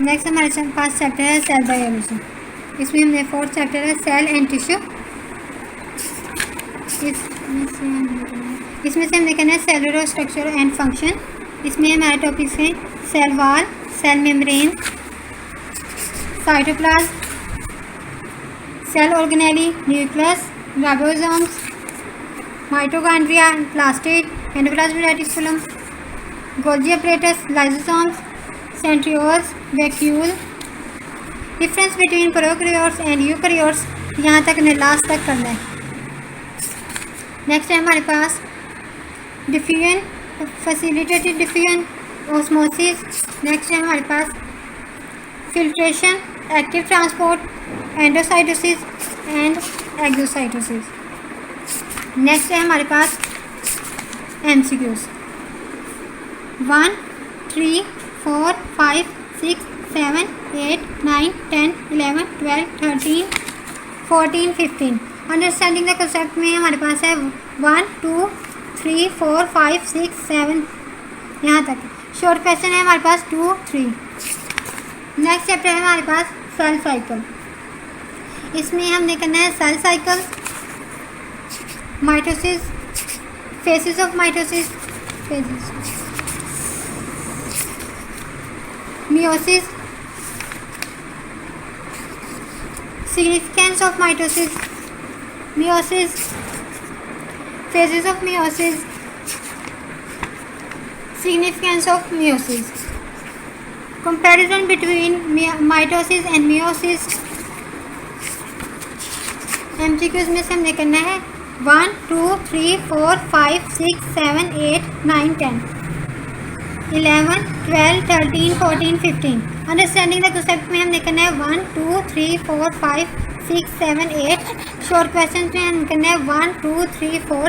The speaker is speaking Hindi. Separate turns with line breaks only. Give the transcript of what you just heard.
नेक्स्ट हमारे पास चैप्टर है सेल बायोलॉजी। इसमें हमने 4th चैप्टर है सेल एंड टिश्यू। इसमें से हम देखना है सेलुलर स्ट्रक्चर एंड फंक्शन। इसमें हमारे टॉपिक्स हैं cell wall, cell membrane, cytoplasm, cell organelle, nucleus, ribosomes, mitochondria, plastid, endoplasmic reticulum, Golgi apparatus, lysosomes, centrioles, vacuole, difference between prokaryotes and eukaryotes, यहाँ तक ने लास्ट तक करना है। नेक्स्ट है हमारे पास diffusion, facilitated diffusion, osmosis. Next है हमारे पास filtration, active transport, endocytosis and exocytosis. Next है हमारे पास MCQs 1, 3, 4, 5, 6, 7, 8, 9, 10, 11, 12, 13, 14, 15। अंडरस्टैंडिंग द कंसेप्ट में हमारे पास है 1, 2, 3, 4, 5, 6, 7 यहाँ तक। शॉर्ट क्वेश्चन है हमारे पास 2, 3। नेक्स्ट चैप्टर है हमारे पास सेल साइकिल। इसमें हमने करना है cell cycle, mitosis, phases of mitosis, meiosis, significance of mitosis, meiosis, phases of meiosis, significance of meiosis, comparison between mitosis and meiosis। MCQs में से हमने करना है 1, 2, 3, 4, 5, 6, 7, 8, 9, 10, 11, 12, 13, 14, 15। अंडरस्टैंडिंग द कंसेप्ट में हमने करना है 1, 2, 3, 4, 5, 6, 7, 8। शॉर्ट क्वेश्चन में हम करना है 1, 2, 3, 4,